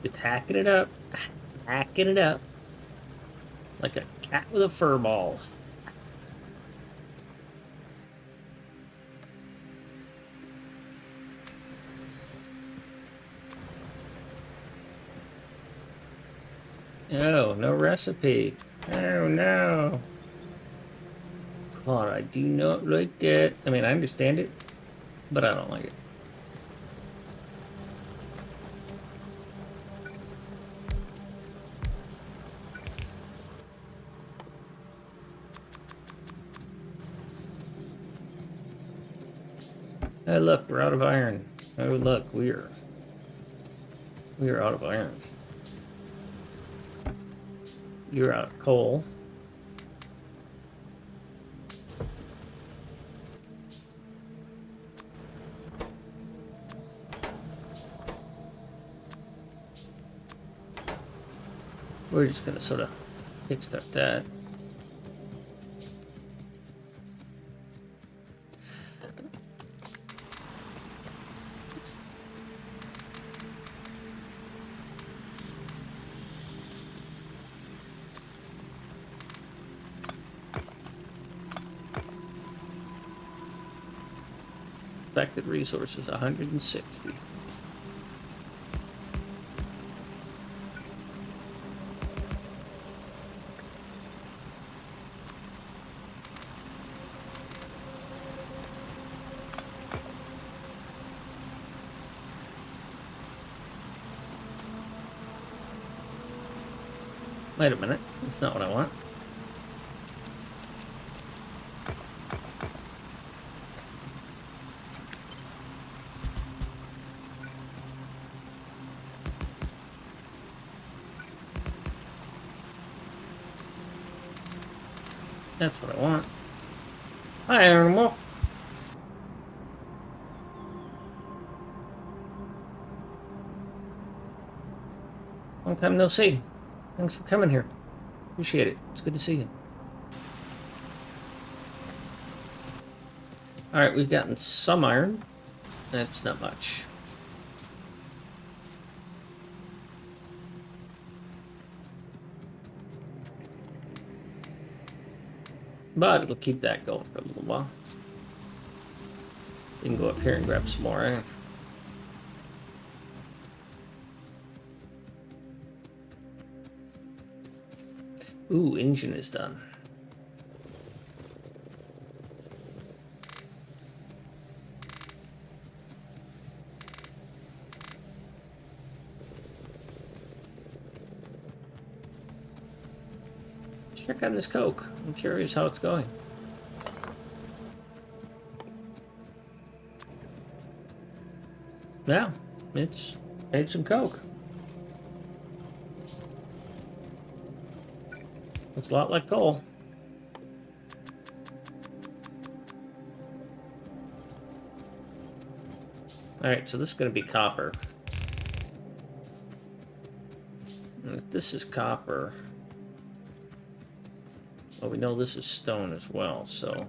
Just hacking it up. Hacking it up. Like a cat with a fur ball. Oh, no recipe. Oh, no. God, I do not like that. I mean, I understand it, but I don't like it. Oh, look, we're out of iron. Oh, look, we are out of iron. You're out of coal. We're just gonna sort of kickstart that. Affected resources 160. Wait a minute, that's not what I want. That's what I want. Hi, animal. Long time no see. Thanks for coming here. Appreciate it. It's good to see you. All right, we've gotten some iron. That's not much. But it'll keep that going for a little while. You can go up here and grab some more iron. Ooh, engine is done. Check on this coke. I'm curious how it's going. Yeah, it's made some coke. Looks a lot like coal. Alright, so this is going to be copper. And if this is copper, well, we know this is stone as well, so...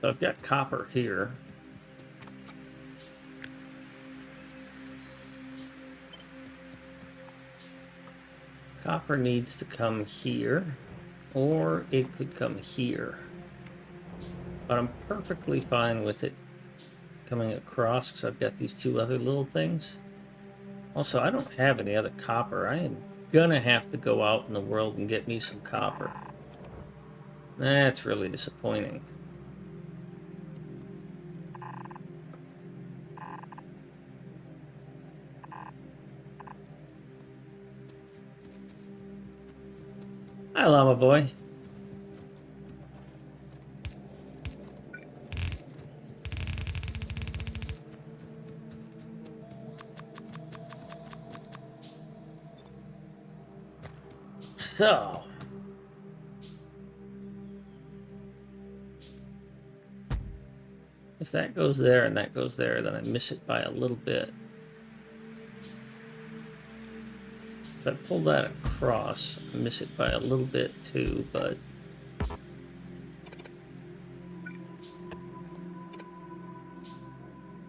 So I've got copper here. Copper needs to come here, or it could come here. But I'm perfectly fine with it coming across because I've got these two other little things. Also, I don't have any other copper. I am gonna have to go out in the world and get me some copper. That's really disappointing. Hi, llama boy. So, If that goes there and that goes there, then I miss it by a little bit. If I pull that across, I miss it by a little bit too, but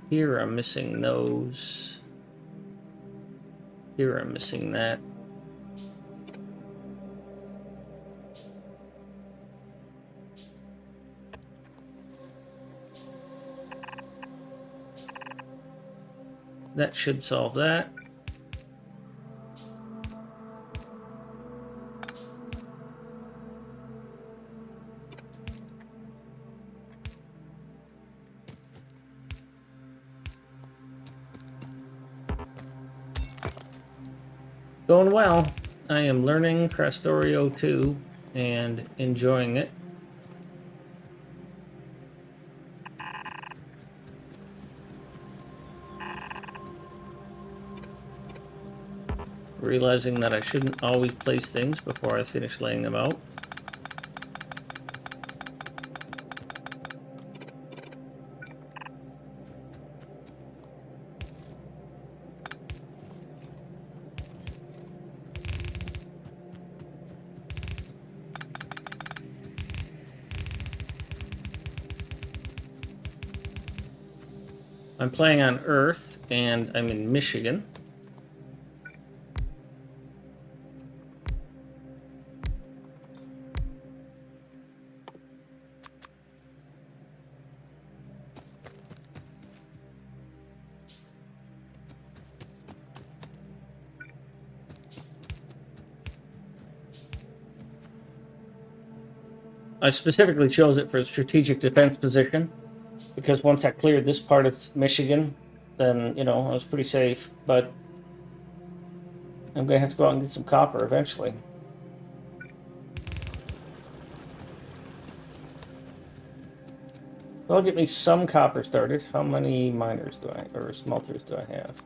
here I'm missing those. Here I'm missing that. That should solve that. Going well. I am learning Krastorio2 and enjoying it. Realizing that I shouldn't always place things before I finish laying them out. I'm playing on Earth, and I'm in Michigan. I specifically chose it for a strategic defense position, because once I cleared this part of Michigan, then, you know, I was pretty safe, but I'm going to have to go out and get some copper eventually. That'll get me some copper started. How many miners do I, or smelters do I have?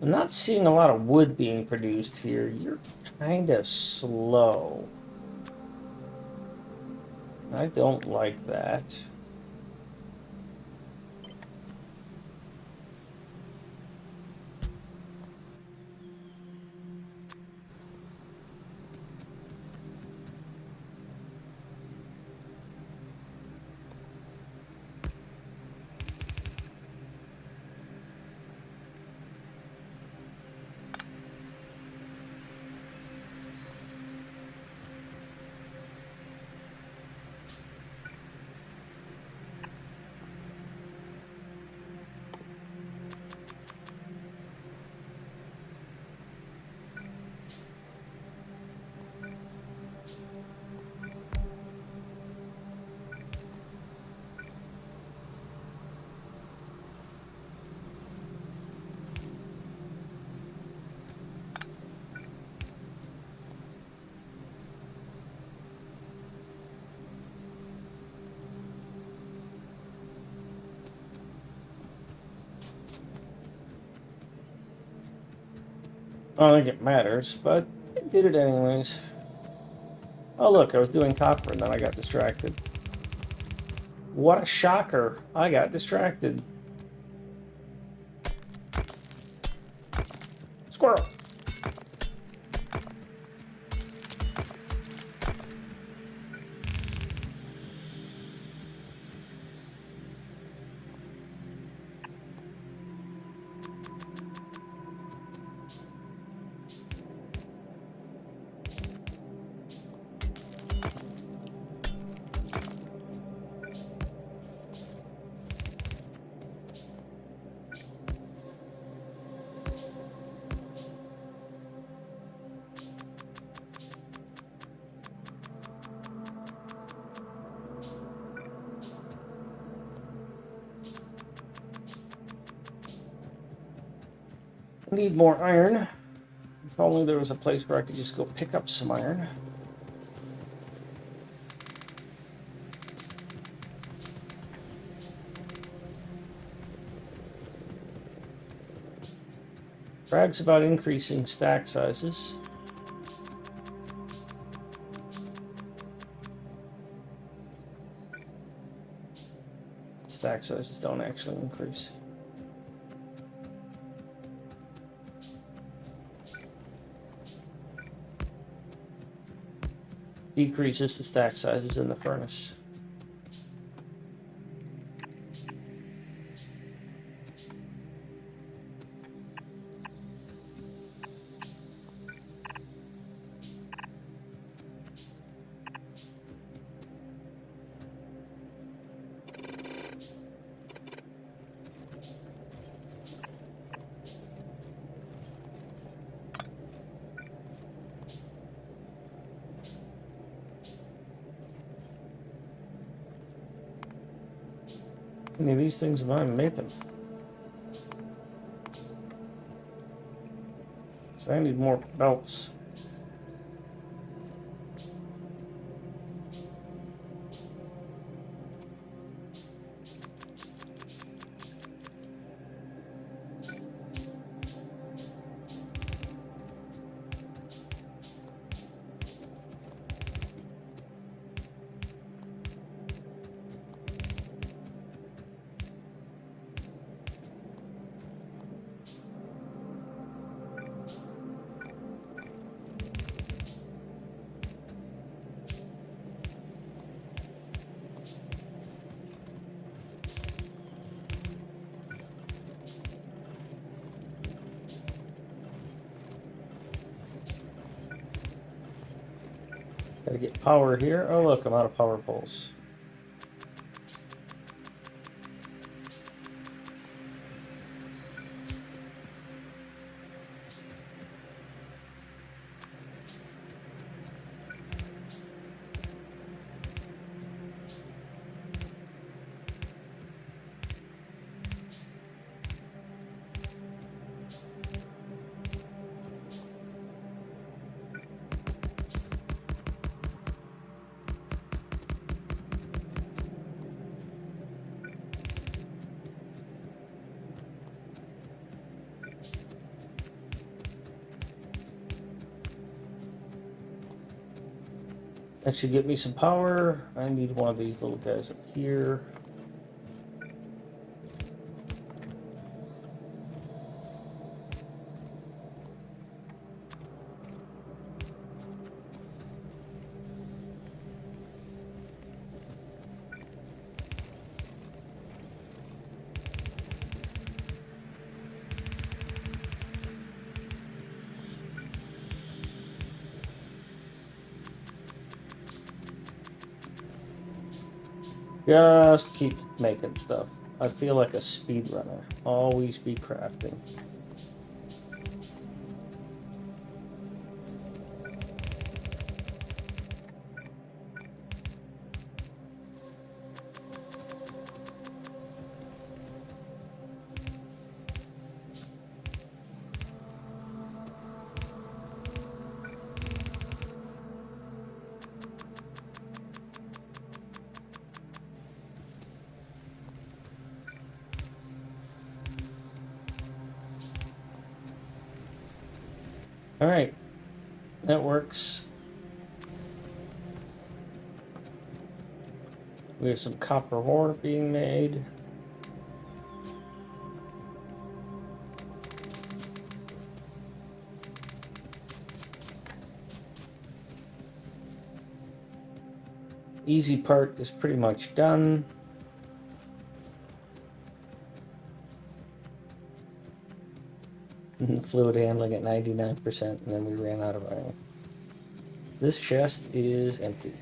I'm not seeing a lot of wood being produced here. You're kind of slow. I don't like that. I don't think it matters, but I did it anyways. Oh look, I was doing copper and then I got distracted. What a shocker. I got distracted. Squirrel. I need more iron. If only there was a place where I could just go pick up some iron. Brags about increasing stack sizes. stack sizes don't actually increase. Decreases the stack sizes in the furnace. How many of these things am I making? So I need more belts. Gotta get power here. Oh look, I'm out of power poles. That should get me some power. I need one of these little guys up here. Just keep making stuff. I feel like a speedrunner. Always be crafting. All right, that works. We have some copper ore being made. Easy part is pretty much done. Fluid handling at 99%, and then we ran out of iron. This chest is empty.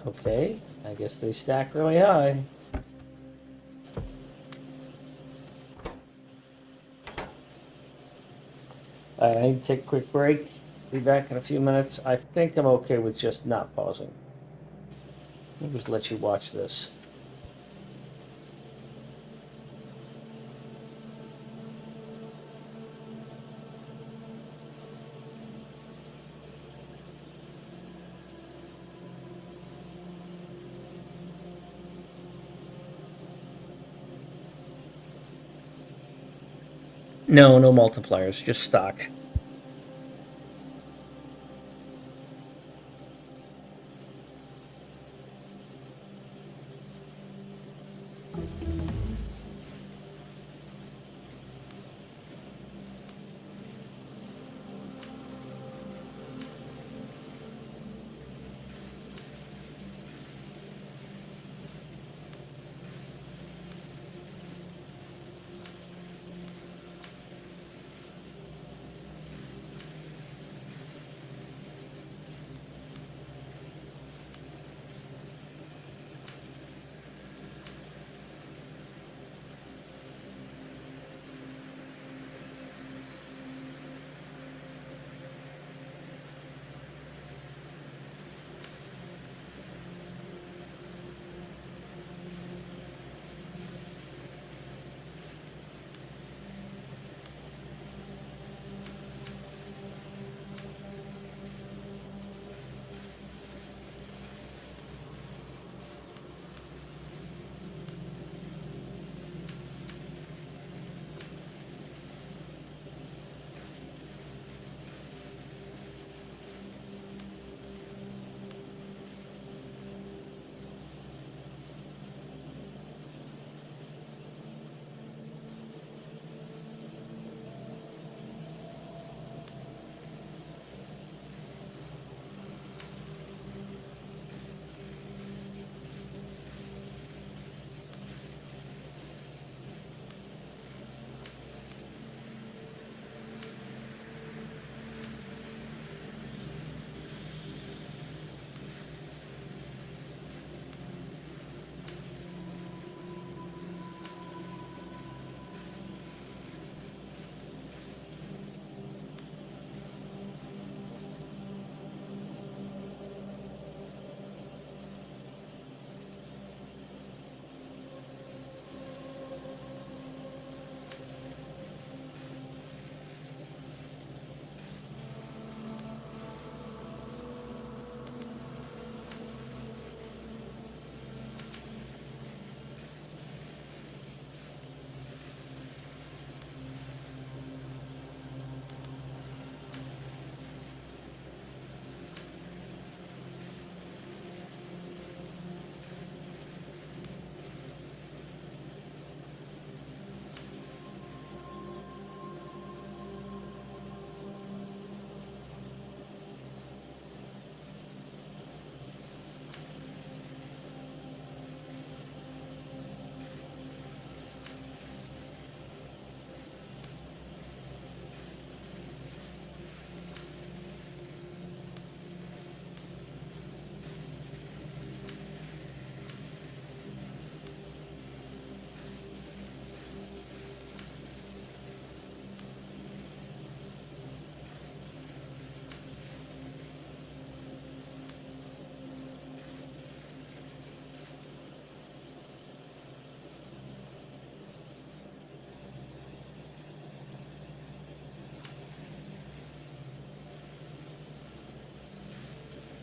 Okay, I guess they stack really high. I need to take a quick break. Be back in a few minutes. I think I'm okay with just not pausing. I'll just let you watch this. No multipliers, just stock.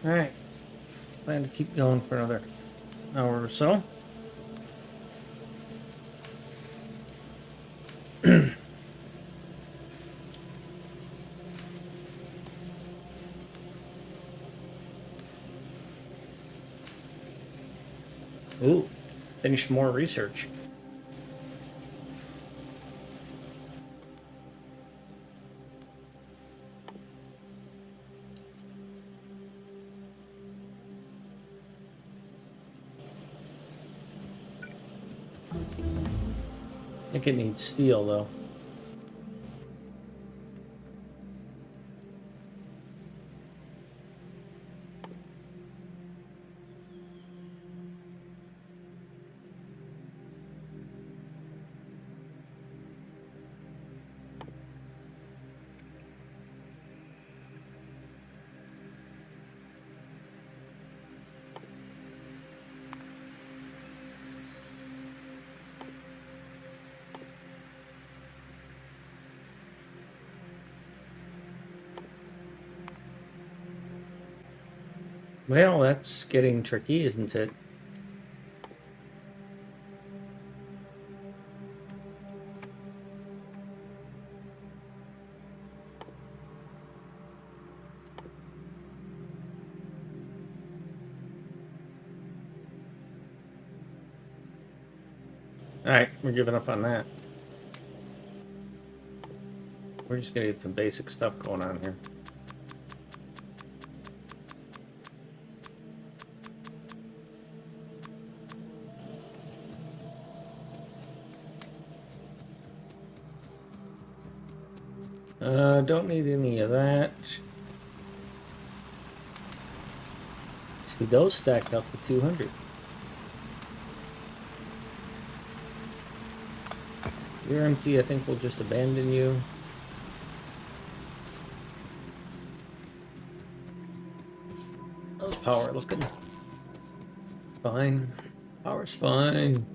Alright. Plan to keep going for another hour or so. Ooh, finish more research. I think it needs steel, though. Well, that's getting tricky, isn't it? Alright, we're giving up on that. We're just gonna get some basic stuff going on here. Don't need any of that. See, those stacked up to 200. You're empty, I think we'll just abandon you. How's power looking? Fine. Power's fine.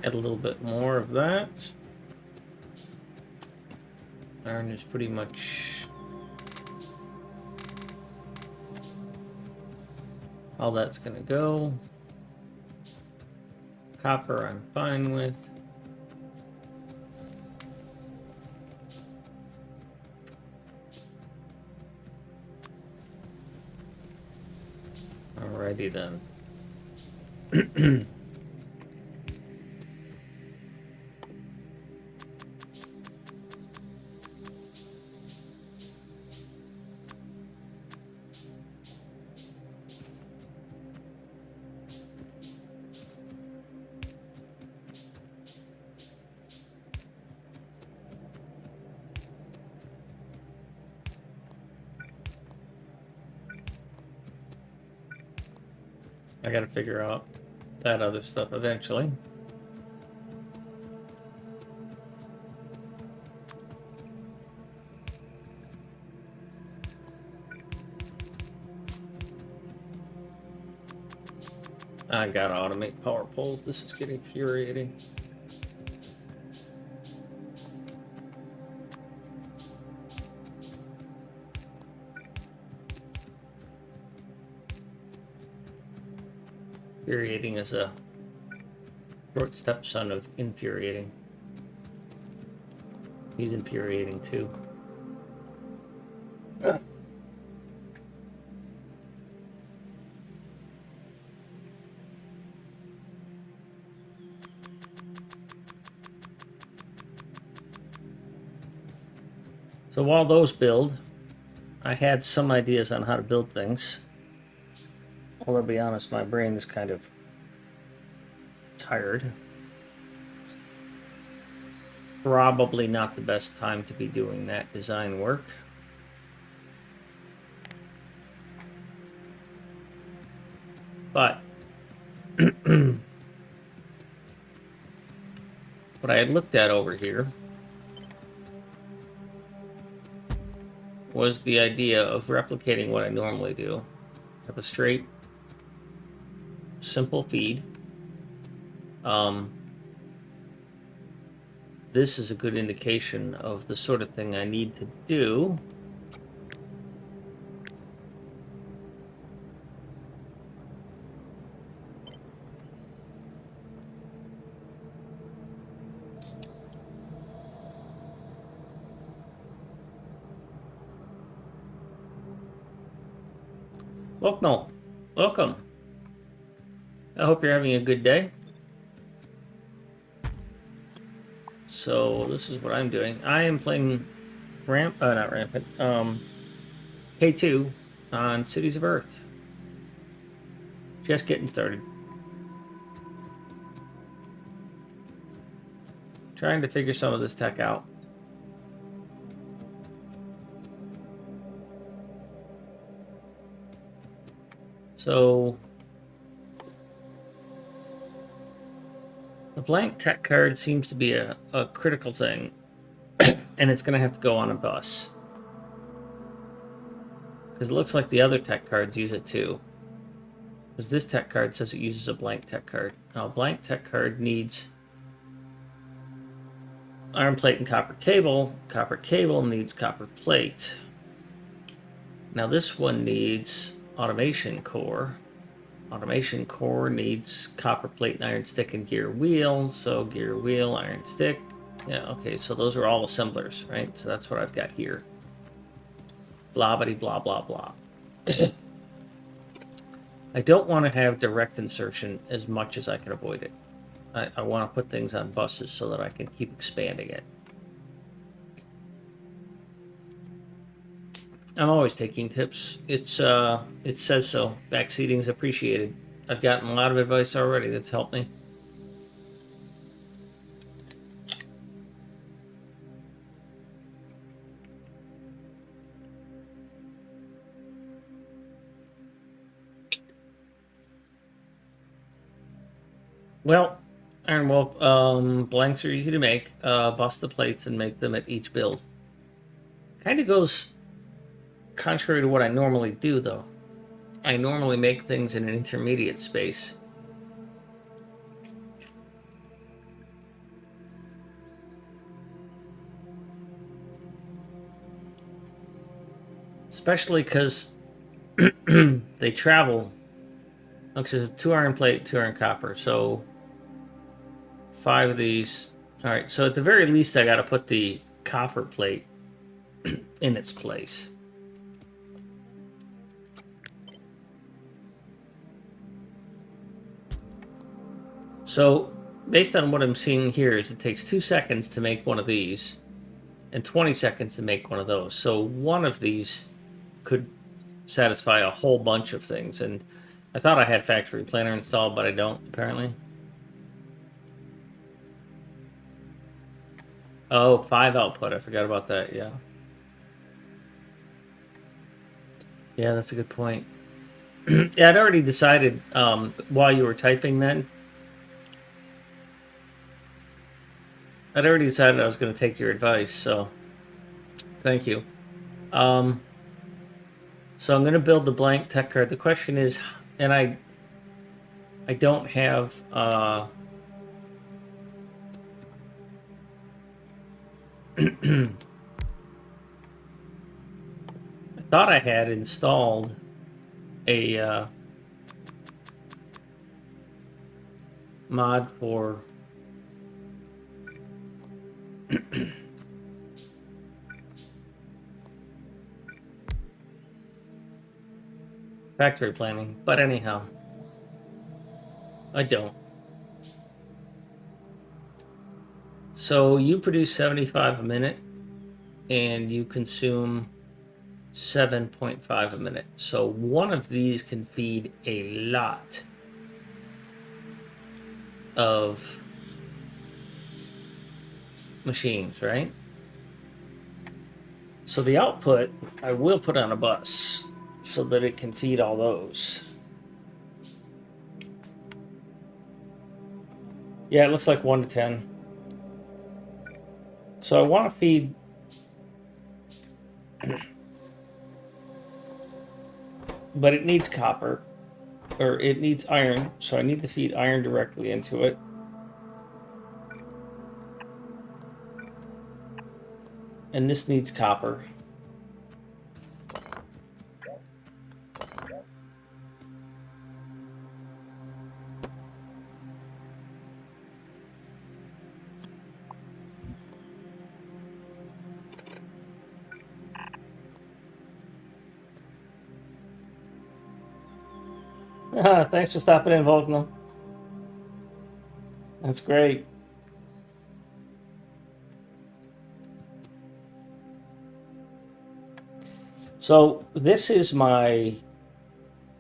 Add a little bit more of that. Iron is pretty much all that's gonna go. Copper I'm fine with. Alrighty then. I gotta figure out that other stuff eventually. I gotta automate power poles. This is getting infuriating. Infuriating is a short stepson of infuriating. He's infuriating too. So while those build, I had some ideas on how to build things. Although, to be honest, my brain is kind of tired. probably not the best time to be doing that design work. But what I had looked at over here was the idea of replicating what I normally do. Have a straight, simple feed. This is a good indication of the sort of thing I need to do. Welcome. Welcome. I hope you're having a good day. So this is what I'm doing. I am playing not Rampant, K2 on Cities of Earth. Just getting started. Trying to figure some of this tech out. So the blank tech card seems to be a critical thing, and it's going to have to go on a bus. Because it looks like the other tech cards use it too. Because this tech card says it uses a blank tech card. Now, a blank tech card needs iron plate and copper cable. Copper cable needs copper plate. Now, this one needs automation core. Automation core needs copper plate and iron stick and gear wheel. So gear wheel, iron stick. Yeah, okay, so those are all assemblers, right? So that's what I've got here. Blah, blah, blah, blah. I don't want to have direct insertion as much as I can avoid it. I want to put things on buses so that I can keep expanding it. I'm always taking tips. It says so. Backseating is appreciated. I've gotten a lot of advice already that's helped me. Well, Iron Wolf, blanks are easy to make. Bust the plates and make them at each build. Kind of goes contrary to what I normally do, though. I normally make things in an intermediate space. Especially because they travel. Okay, so 2 iron plate, 2 iron copper. So 5 of these. All right, so at the very least, I got to put the copper plate in its place. So based on what I'm seeing here is it takes 2 seconds to make one of these and 20 seconds to make one of those. So one of these could satisfy a whole bunch of things. And I thought I had Factory Planner installed, but I don't, apparently. Oh, 5 output. I forgot about that, yeah. Yeah, that's a good point. Yeah, I'd already decided while you were typing then. I'd already decided I was going to take your advice, so thank you. So I'm going to build the blank tech card. The question is, and I don't have I thought I had installed a mod for factory planning, but anyhow, I don't. So you produce 75 a minute and you consume 7.5 a minute. So one of these can feed a lot of machines, right? So the output I will put on a bus so that it can feed all those. Yeah, it looks like 1 to 10. So I want to feed... but it needs copper, or it needs iron, so I need to feed iron directly into it. And this needs copper. Thanks for stopping in, Volknell. That's great. So this is my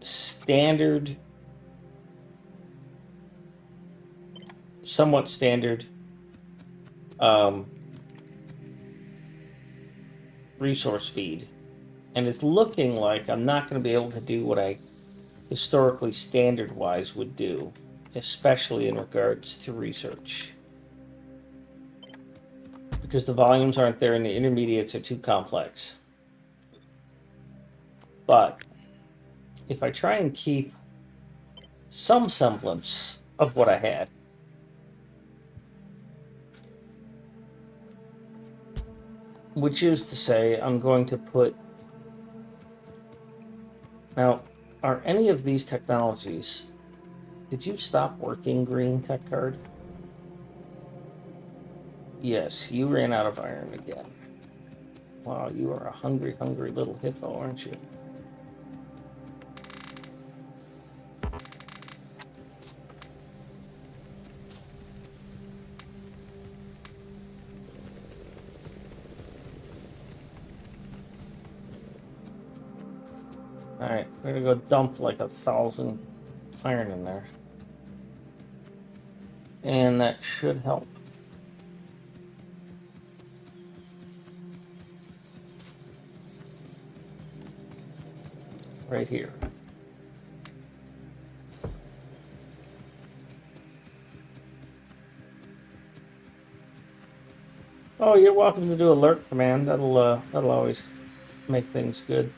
standard, somewhat standard resource feed. And it's looking like I'm not going to be able to do what I historically standard-wise would do, especially in regards to research. Because the volumes aren't there and the intermediates are too complex. But if I try and keep some semblance of what I had, which is to say I'm going to put... Now, are any of these technologies... Did you stop working, Green Tech Card? Yes, you ran out of iron again. Wow, you are a hungry, hungry little hippo, aren't you? Alright, we're gonna go dump like 1,000 iron in there. And that should help. Right here. Oh, you're welcome to do alert command. That'll always make things good.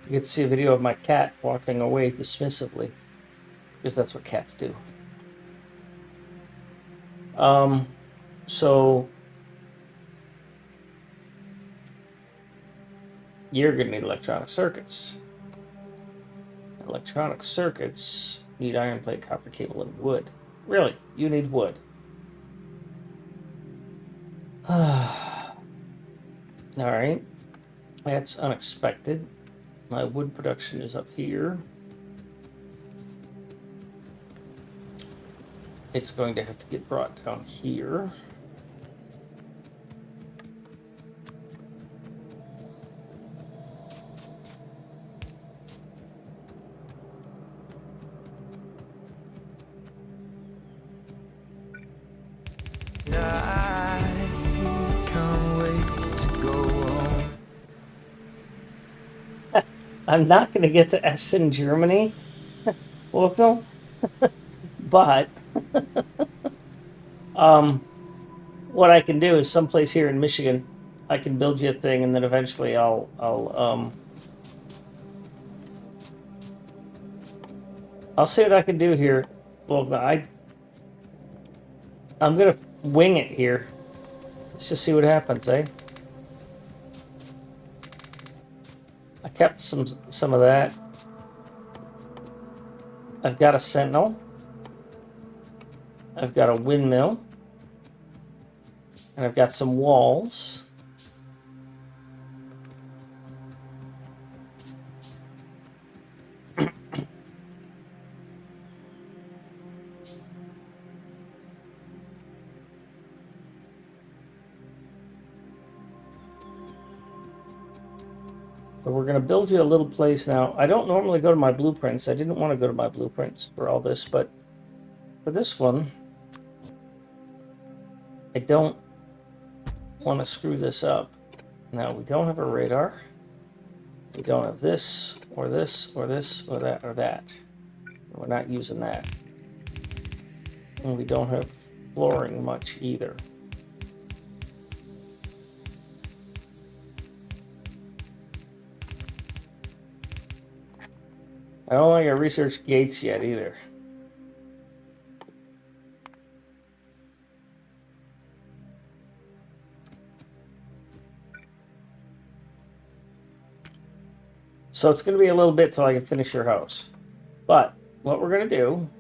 You get to see a video of my cat walking away dismissively, because that's what cats do. So you're gonna need electronic circuits. Electronic circuits need iron plate, copper cable, and wood. Really, you need wood. All right, that's unexpected. My wood production is up here. It's going to have to get brought down here. I'm not going to get to Essen, Germany, Welcome. But what I can do is someplace here in Michigan, I can build you a thing, and then eventually I'll see what I can do here. Well, I'm gonna wing it here. Let's just see what happens, eh? I kept some of that. I've got a sentinel. I've got a windmill. And I've got some walls. But we're going to build you a little place now. I don't normally go to my blueprints. I didn't want to go to my blueprints for all this, but for this one, I don't want to screw this up. Now, we don't have a radar. We don't have this, or this, or this, or that, or that. We're not using that. And we don't have flooring much either. I don't think I researched gates yet either. So it's going to be a little bit till I can finish your house. But what we're going to do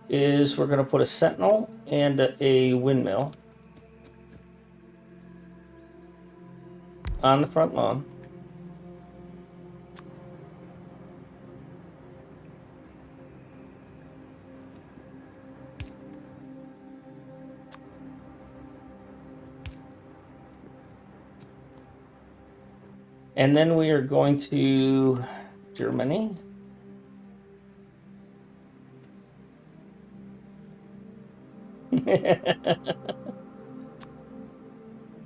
is we're going to put a sentinel and a windmill on the front lawn. And then we are going to Germany.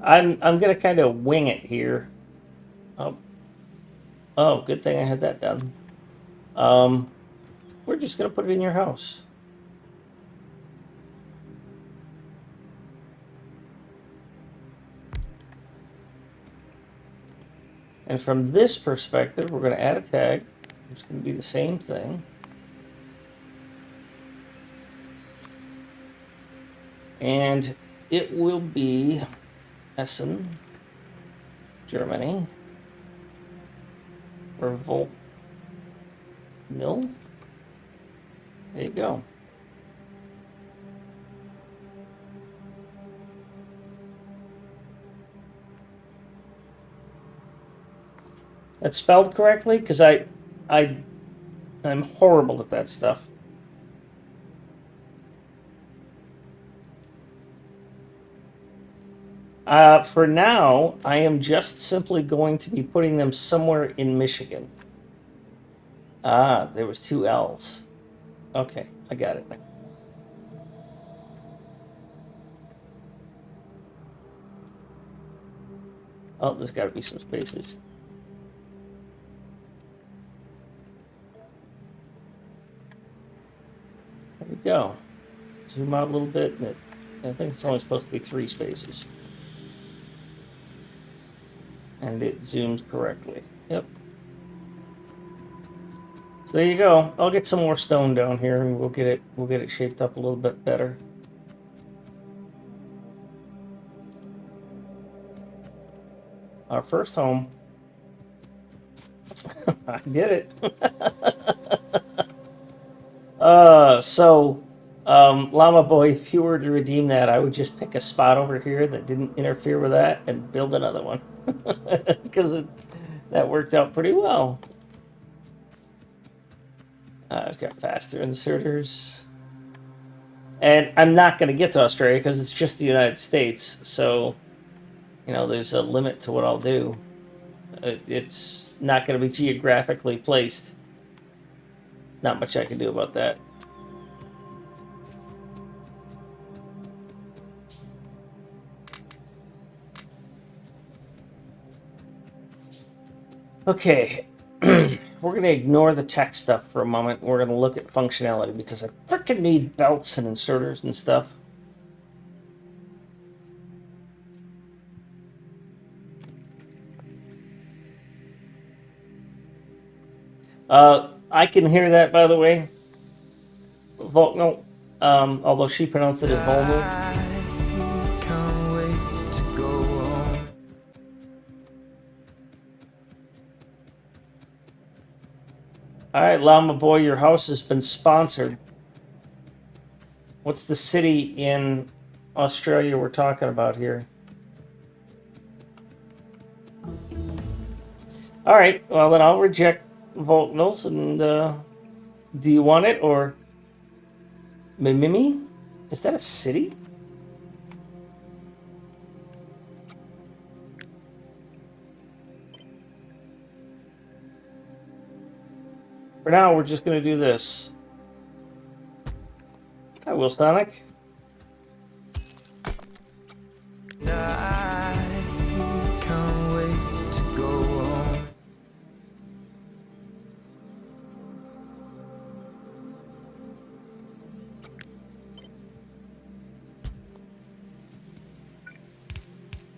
I'm gonna kind of wing it here. Oh, good thing I had that done. We're just gonna put it in your house. And from this perspective, we're gonna add a tag. It's gonna be the same thing. And it will be Essen, Germany. Revolt Mill. There you go. That's spelled correctly? Because I'm horrible at that stuff. For now, I am just simply going to be putting them somewhere in Michigan. Ah, there was 2 L's. Okay, I got it. Oh, there's got to be some spaces. There we go. Zoom out a little bit. And I think it's only supposed to be 3 spaces. And it zoomed correctly. Yep. So there you go. I'll get some more stone down here, and we'll get it shaped up a little bit better. Our first home. I did it. Llama Boy, if you were to redeem that, I would just pick a spot over here that didn't interfere with that and build another one. Because that worked out pretty well. I've got faster inserters. And I'm not going to get to Australia because it's just the United States. So, you know, there's a limit to what I'll do. It's not going to be geographically placed. Not much I can do about that. Okay, we're going to ignore the tech stuff for a moment. We're going to look at functionality because I freaking need belts and inserters and stuff. I can hear that, by the way. Volkno, although she pronounced it as Volno. All right, Llama Boy, your house has been sponsored. What's the city in Australia we're talking about here? All right, well, then I'll reject Volknels, and do you want it, or Mimimi? Is that a city? For now, we're just going to do this. Hi, Will Sonic. I can't wait to go home.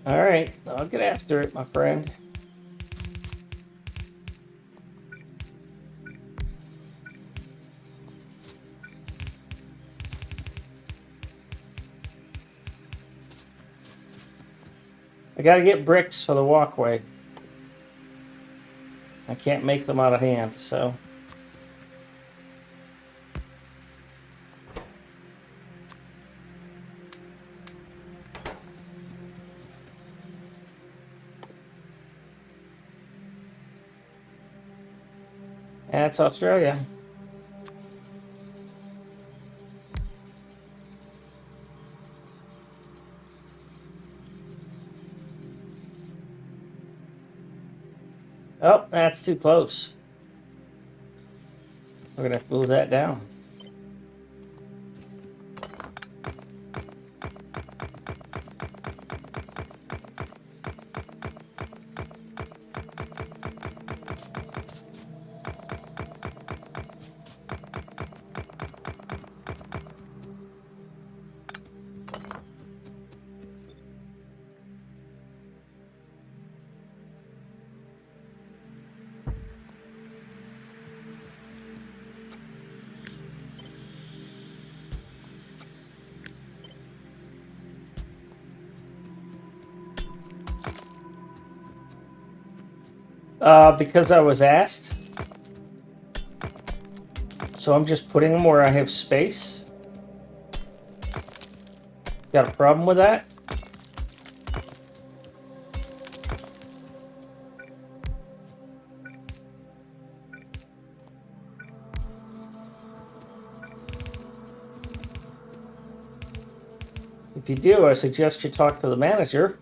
All right, I'll get after it, my friend. I gotta get bricks for the walkway. I can't make them out of hand, so. That's Australia. Oh, that's too close. We're gonna have to move that down. Because I was asked. So I'm just putting them where I have space. Got a problem with that? If you do, I suggest you talk to the manager.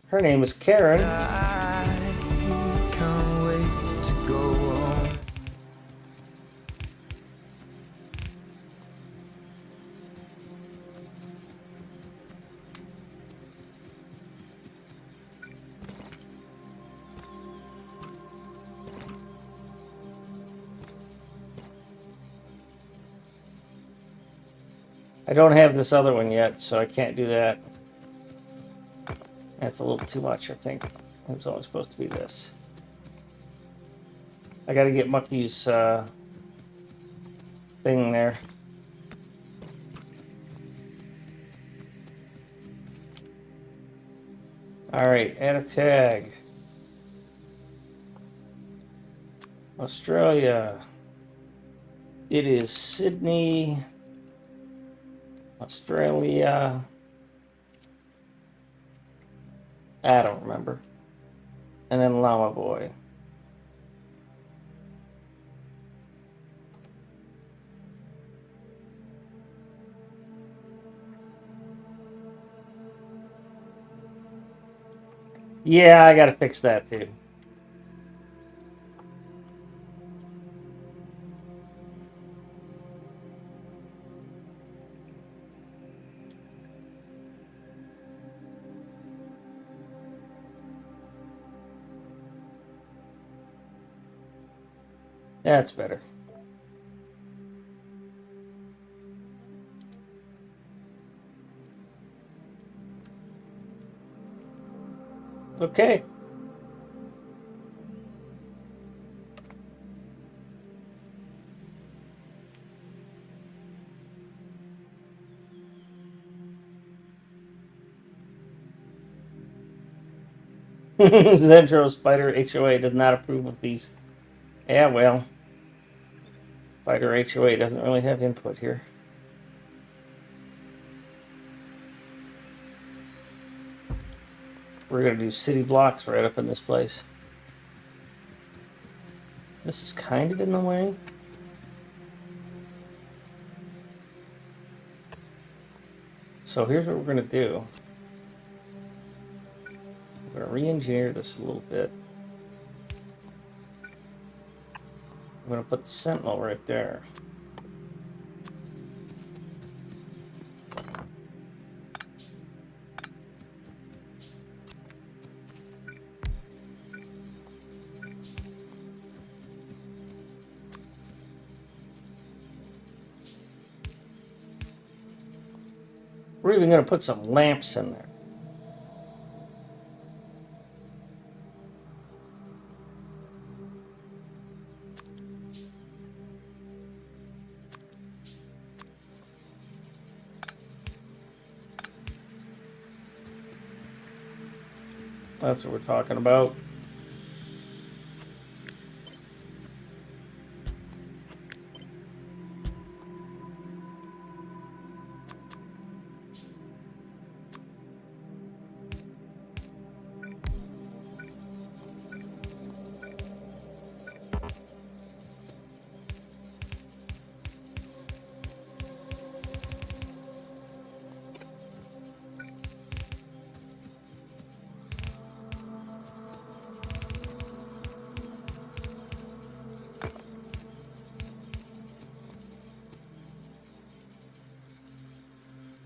Her name is Karen. I can't wait to go home. I don't have this other one yet, so I can't do that. That's a little too much, I think. It was only supposed to be this. I gotta get Mucky's thing there. Alright, add a tag. Australia. It is Sydney, Australia. I don't remember. And then Llama Boy. Yeah, I gotta fix that too. That's better. Okay. Zendro Spider HOA does not approve of these. Yeah, well. Spider HOA doesn't really have input here. We're gonna do city blocks right up in this place. This is kind of in the way. So here's what we're gonna do. We're gonna re-engineer this a little bit. I'm gonna put the sentinel right there. We're even going to put some lamps in there. That's what we're talking about.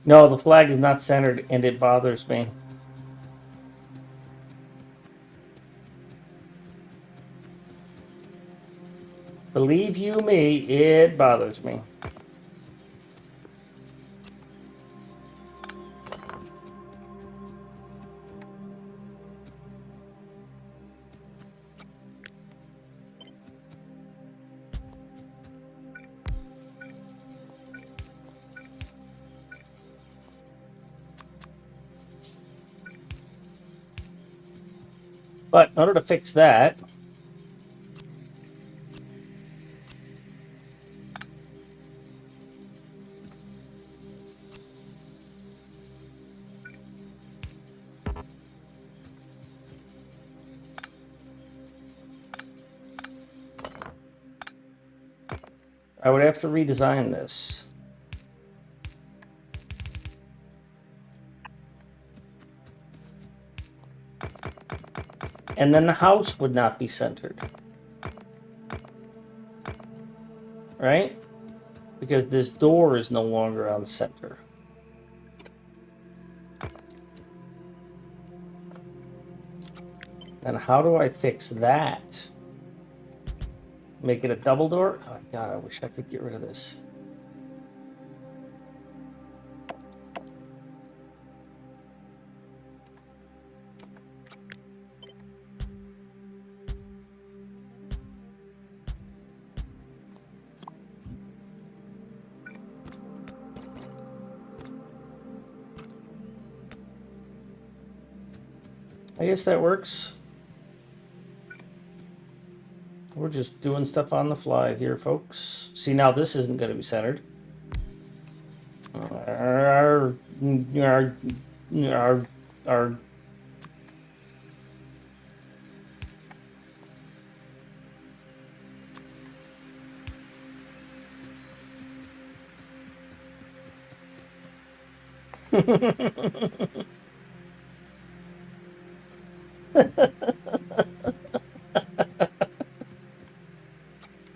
No, the flag is not centered, and it bothers me. Believe you me, it bothers me. But in order to fix that, I would have to redesign this. And then the house would not be centered. Right? Because this door is no longer on center. And how do I fix that? Make it a double door? Oh God, I wish I could get rid of this. I guess that works. We're just doing stuff on the fly here, folks. See, now this isn't going to be centered.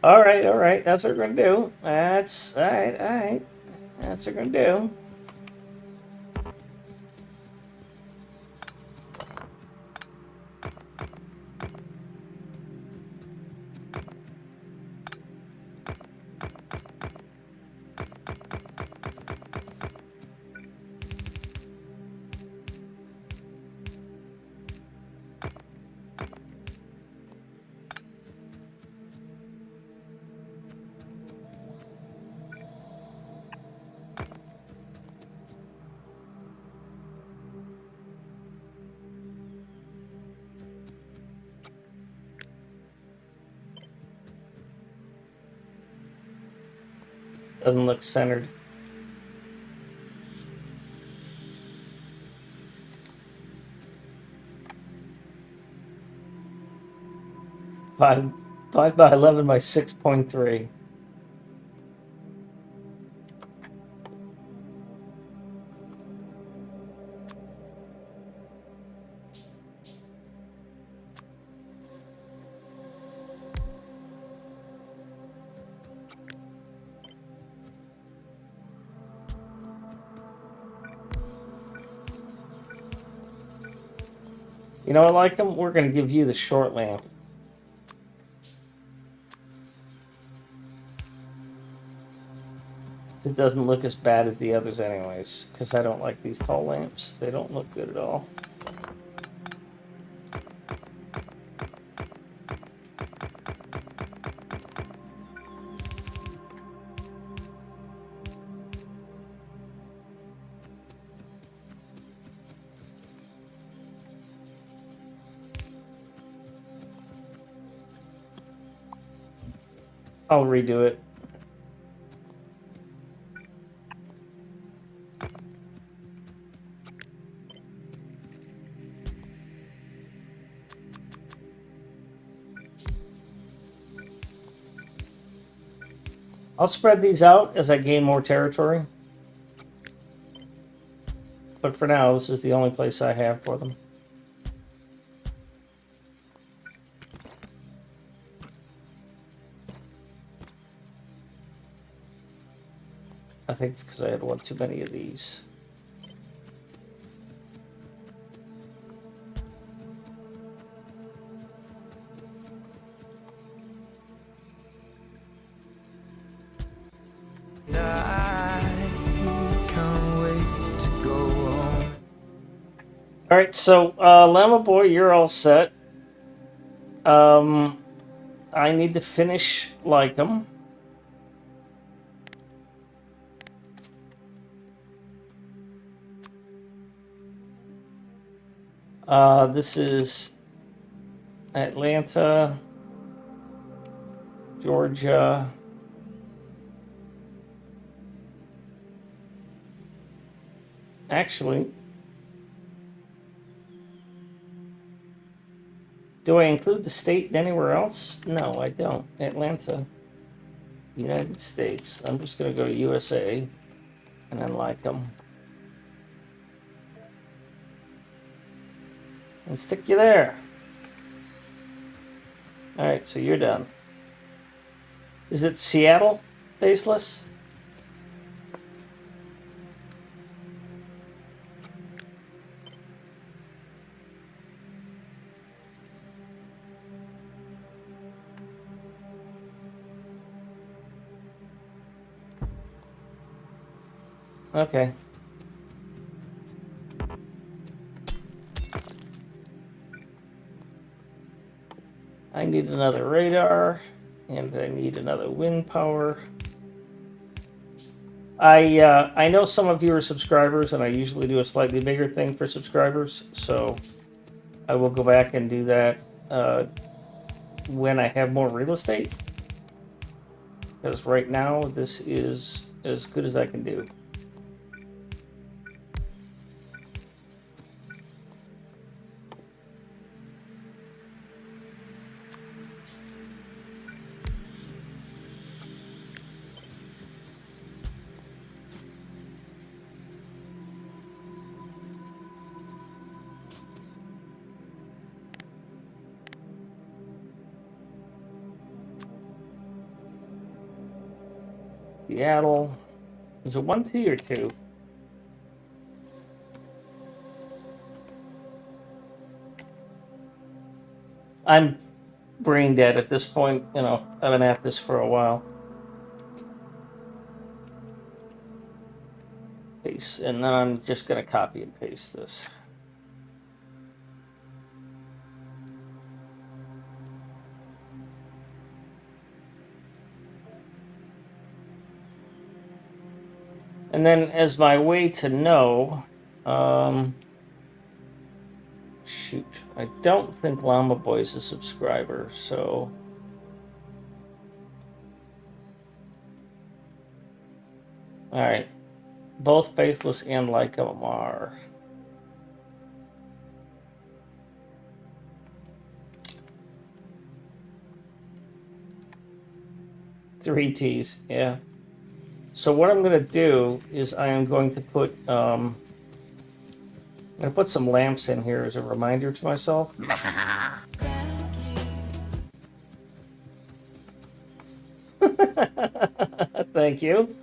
All right. That's what we're gonna do. That's all right. That's what we're gonna do. Doesn't look centered. Five by 11 by 6.3. You know, I like them. We're going to give you the short lamp. It doesn't look as bad as the others anyways, because I don't like these tall lamps. They don't look good at all. I'll redo it. I'll spread these out as I gain more territory. But for now, this is the only place I have for them. I think it's because I had one too many of these. All right, so Llama Boy, you're all set. I need to finish Lycum. This is Atlanta, Georgia. Actually, do I include the state anywhere else? No, I don't. Atlanta, United States. I'm just going to go to USA and then Lycum. And stick you there. All right, so you're done. Is it Seattle baseless? Okay. I need another radar, and I need another wind power. I know some of you are subscribers, and I usually do a slightly bigger thing for subscribers, so I will go back and do that when I have more real estate. Because right now, this is as good as I can do. Seattle. Is it 1T or 2? I'm brain dead at this point. You know, I've been at this for a while. Paste, and then I'm just going to copy and paste this. And then as my way to know, shoot, I don't think Llama Boy is a subscriber, so... Alright. Both Faithless and Lycum are. Three T's, yeah. So what I'm going to do is I am going to put I'm going to put some lamps in here as a reminder to myself. Thank you.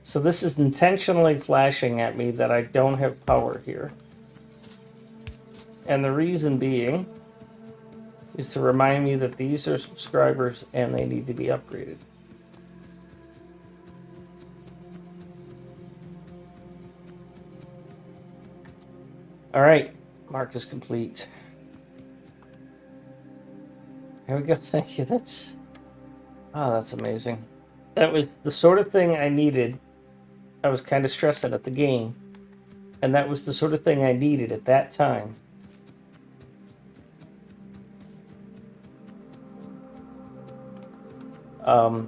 So this is intentionally flashing at me that I don't have power here. And the reason being is to remind me that these are subscribers and they need to be upgraded. All right, mark is complete. Here we go. Thank you. That's amazing. That was the sort of thing I needed. I was kind of stressing at the game, and that was the sort of thing I needed at that time.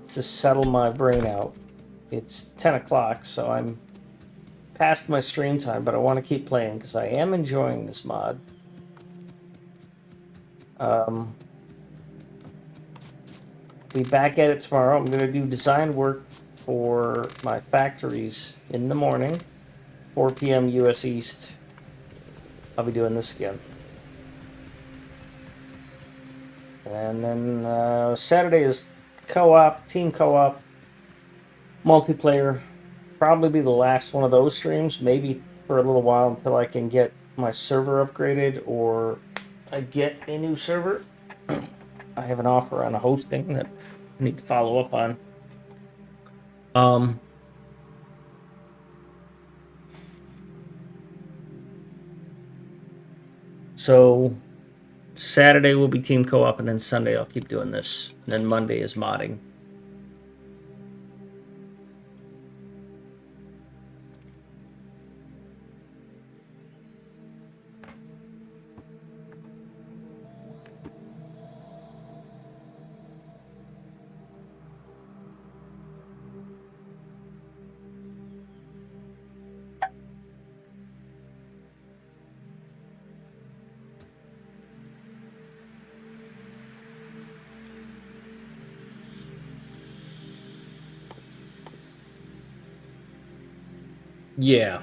To settle my brain out. It's 10 o'clock, so I'm past my stream time, but I want to keep playing because I am enjoying this mod. Be back at it tomorrow. I'm going to do design work for my factories in the morning, 4 p.m. US East. I'll be doing this again. And then Saturday is co-op, team co-op, multiplayer. Probably be the last one of those streams, maybe for a little while until I can get my server upgraded or I get a new server. I have an offer on a hosting that I need to follow up on. So Saturday will be team co-op, and then Sunday I'll keep doing this. And then Monday is modding. Yeah.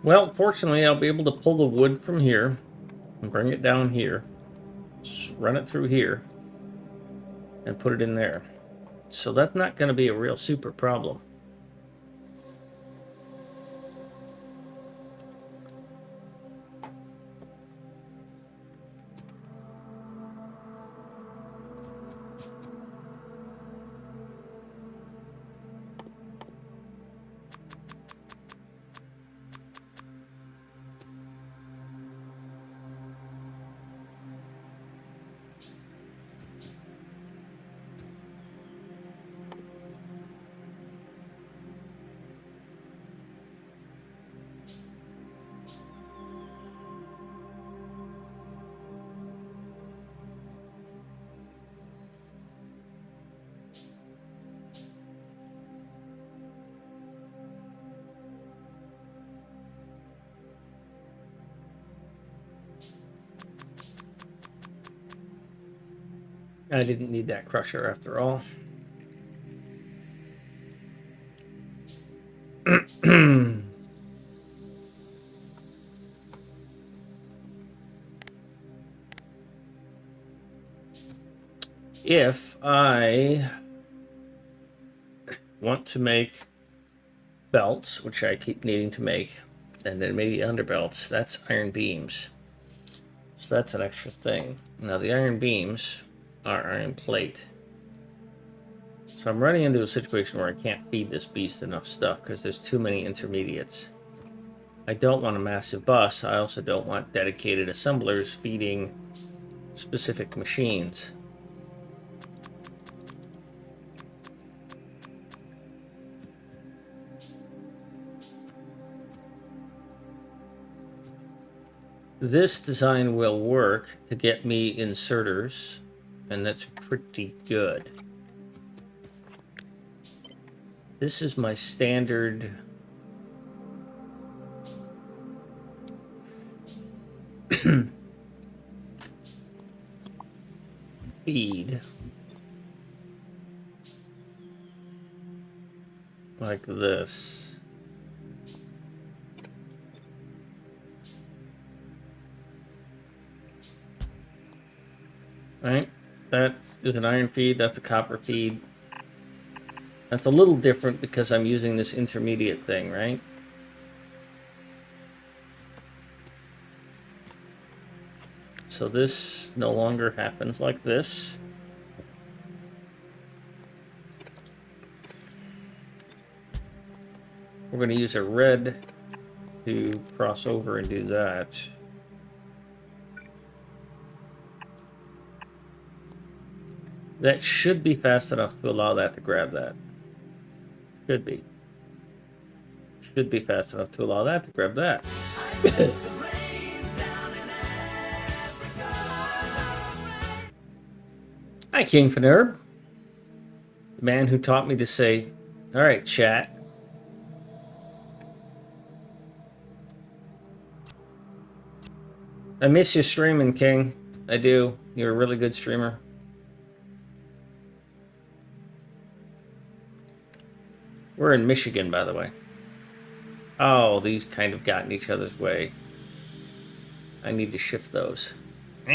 Well, fortunately, I'll be able to pull the wood from here and bring it down here, just run it through here, and put it in there. So that's not going to be a real super problem. I didn't need that crusher after all. If I want to make belts, which I keep needing to make, and then maybe underbelts, that's iron beams. So that's an extra thing. Now the iron beams are iron plate. So I'm running into a situation where I can't feed this beast enough stuff because there's too many intermediates. I don't want a massive bus. I also don't want dedicated assemblers feeding specific machines. This design will work to get me inserters, and that's pretty good. This is my standard feed, like this. Right? That is an iron feed, that's a copper feed. That's a little different because I'm using this intermediate thing, right? So this no longer happens like this. We're going to use a red to cross over and do that. That should be fast enough to allow that to grab that. Should be. Should be fast enough to allow that to grab that. Hi, King Fanerb. The man who taught me to say, all right, chat. I miss you streaming, King. I do. You're a really good streamer. We're in Michigan, by the way. Oh, these kind of got in each other's way. I need to shift those.